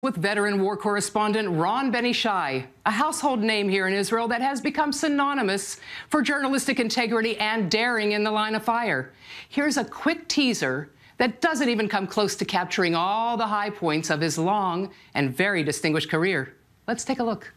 With veteran war correspondent Ron Ben Yishai, a household name here in Israel that has become synonymous for journalistic integrity and daring in the line of fire. Here's a quick teaser that doesn't even come close to capturing all the high points of his long and very distinguished career. Let's take a look.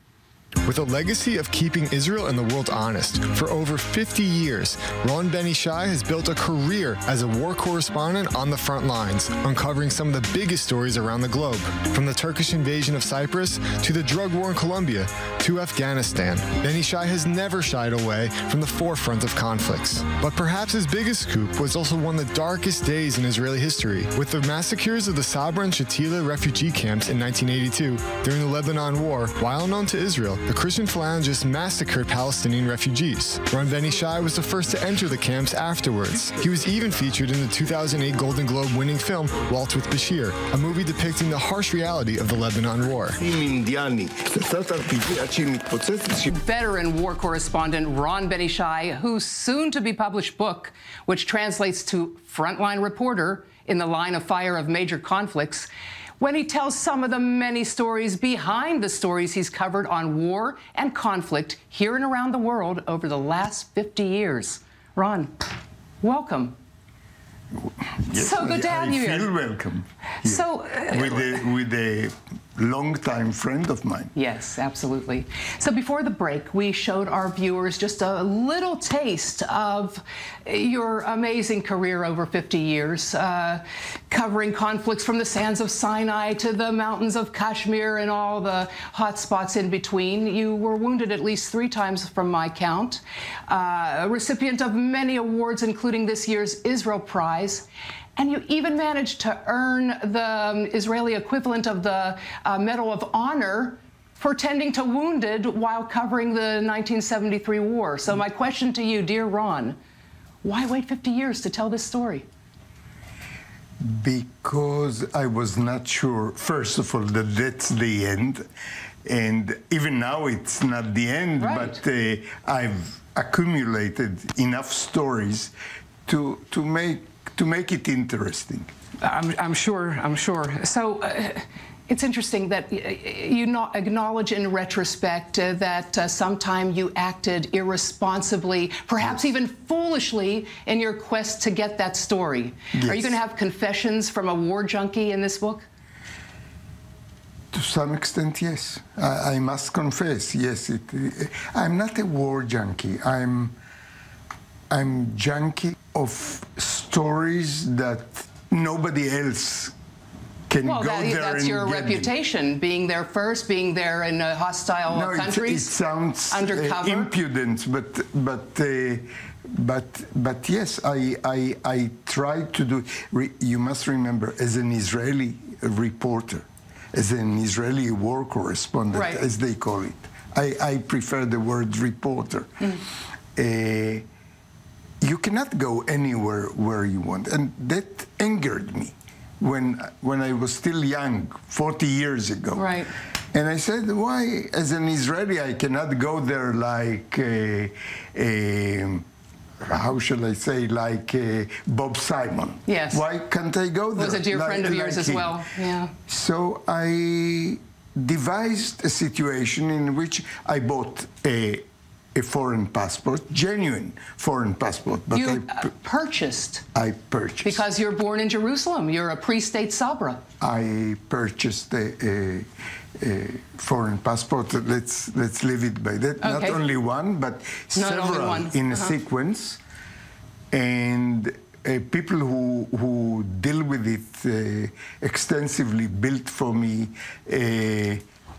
With a legacy of keeping Israel and the world honest, for over 50 years, Ron Ben Yishai has built a career as a war correspondent on the front lines, uncovering some of the biggest stories around the globe, from the Turkish invasion of Cyprus to the drug war in Colombia to Afghanistan. Ben Yishai has never shied away from the forefront of conflicts. But perhaps his biggest scoop was also one of the darkest days in Israeli history, with the massacres of the Sabra and Shatila refugee camps in 1982 during the Lebanon War. While known to Israel, the Christian phalangists massacred Palestinian refugees. Ron Ben Yishai was the first to enter the camps afterwards. He was even featured in the 2008 Golden Globe winning film Waltz with Bashir, a movie depicting the harsh reality of the Lebanon War. Veteran war correspondent Ron Ben Yishai, whose soon-to-be published book, which translates to Frontline Reporter in the Line of Fire of Major Conflicts, when he tells some of the many stories behind the stories he's covered on war and conflict here and around the world over the last 50 years. Ron, welcome. Yes, so good to have you here. I feel welcome. Here. So, with a long-time friend of mine. Yes, absolutely. So before the break, we showed our viewers just a little taste of your amazing career over 50 years, covering conflicts from the sands of Sinai to the mountains of Kashmir and all the hot spots in between. You were wounded at least 3 times from my count, a recipient of many awards, including this year's Israel Prize. And you even managed to earn the Israeli equivalent of the Medal of Honor for tending to wounded while covering the 1973 war. So my question to you, dear Ron, why wait 50 years to tell this story? Because I was not sure, first of all, that that's the end. And even now it's not the end, right. But I've accumulated enough stories to make it interesting. I'm sure. So it's interesting that you acknowledge in retrospect that sometime you acted irresponsibly, perhaps even foolishly, in your quest to get that story. Yes. Are you going to have confessions from a war junkie in this book? To some extent, yes. I must confess, yes. I'm not a war junkie. I'm junkie of stories that nobody else can go there. That's your reputation, being there first, being there in hostile countries. It sounds undercover, impudent, but yes, I try to do. You must remember, as an Israeli reporter, as an Israeli war correspondent, right, as they call it, I prefer the word reporter. You cannot go anywhere where you want, and that angered me when I was still young, 40 years ago. Right. And I said, why, as an Israeli, I cannot go there like how shall I say, like Bob Simon? Yes. Why can't I go there? Was a dear friend of yours as well. Yeah. So I devised a situation in which I bought a foreign passport, genuine foreign passport. But you purchased? I purchased. Because you're born in Jerusalem. You're a pre-state Sabra. I purchased a foreign passport. Let's leave it by that. Okay. Not only one, but several in a sequence. And people who deal with it extensively built for me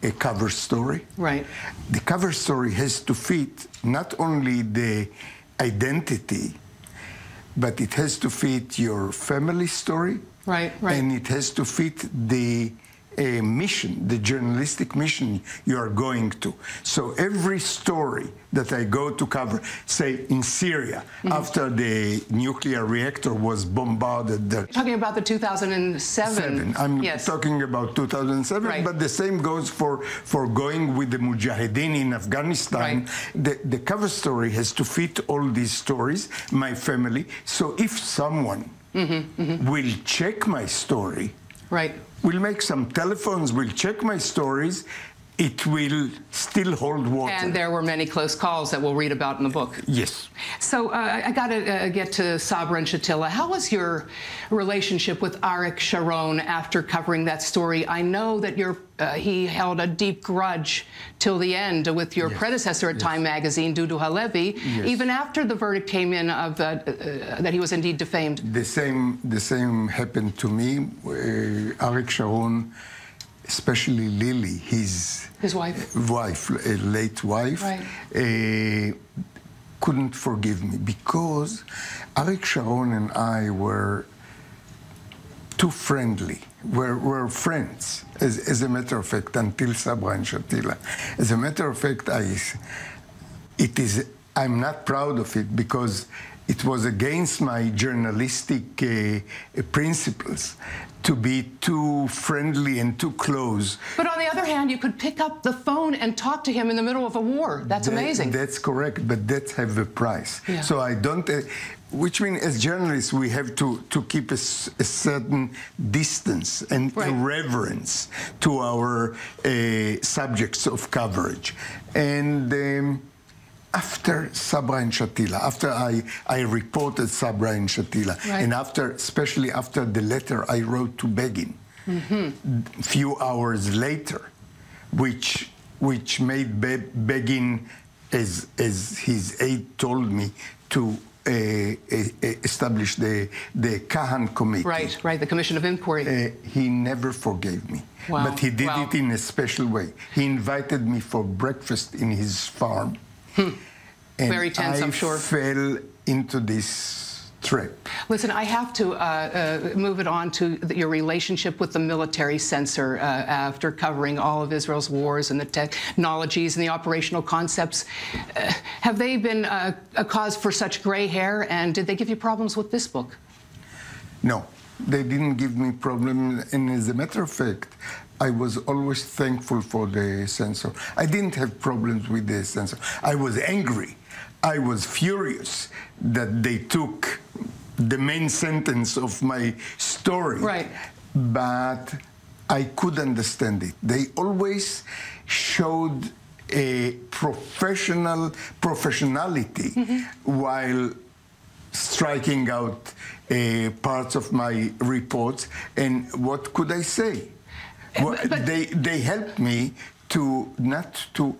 a cover story. Right. The cover story has to fit not only the identity, but it has to fit your family story. Right. And it has to fit the mission, the journalistic mission you are going to. So every story that I go to cover, say in Syria, after the nuclear reactor was bombarded. You're talking about the 2007. I'm yes. talking about 2007, right. But the same goes for going with the Mujahideen in Afghanistan. Right. The cover story has to fit all these stories, my family. So if someone will check my story, Right. We'll make some telephones, we'll check my stories, it will still hold water. And there were many close calls that we'll read about in the book. Yes. So I got to get to Sabra and Shatila. How was your relationship with Arik Sharon after covering that story? I know that he held a deep grudge till the end with your predecessor at Time magazine, Dudu Halevi, even after the verdict came in of that he was indeed defamed. The same happened to me. Arik Sharon, especially Lily, his wife, late wife, couldn't forgive me because Arik Sharon and I were too friendly. We're friends, as a matter of fact, until Sabra and Shatila. As a matter of fact, I'm not proud of it because it was against my journalistic principles to be too friendly and too close. But on the other hand, you could pick up the phone and talk to him in the middle of a war. That's amazing. That's correct, but that have a price. Yeah. So I don't, which means as journalists, we have to keep a certain distance and irreverence to our subjects of coverage. And after Sabra and Shatila, after I reported Sabra and Shatila, and especially after the letter I wrote to Begin, few hours later, which made Begin, as his aide told me, to establish the Kahan committee. Right, the Commission of Inquiry. He never forgave me. Wow. But he did it in a special way. He invited me for breakfast in his farm. And very tense, I'm sure. I fell into this trap. Listen, I have to move it on to your relationship with the military censor after covering all of Israel's wars and the technologies and the operational concepts. Have they been a cause for such gray hair, and did they give you problems with this book? No, they didn't give me problems, and as a matter of fact, I was always thankful for the censor. I didn't have problems with the censor. I was angry. I was furious that they took the main sentence of my story. Right. But I could understand it. They always showed a professionality while striking out parts of my reports. And what could I say? Well, they helped me to not to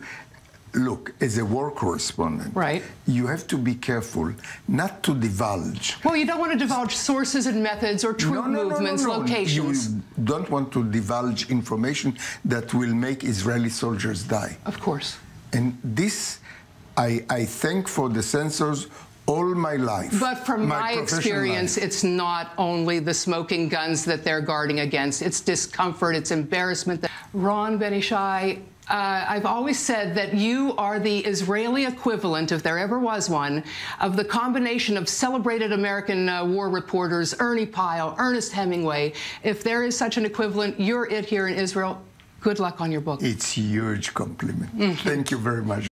look as a war correspondent. Right. You have to be careful not to divulge. Well, you don't want to divulge sources and methods or troop movements, locations. You don't want to divulge information that will make Israeli soldiers die. Of course. And this, I thank for the censors all my life. But from my experience, it's not only the smoking guns that they're guarding against. It's discomfort, it's embarrassment. Ron Ben Yishai, I've always said that you are the Israeli equivalent, if there ever was one, of the combination of celebrated American war reporters, Ernie Pyle, Ernest Hemingway. If there is such an equivalent, you're it here in Israel. Good luck on your book. It's a huge compliment. Thank you very much.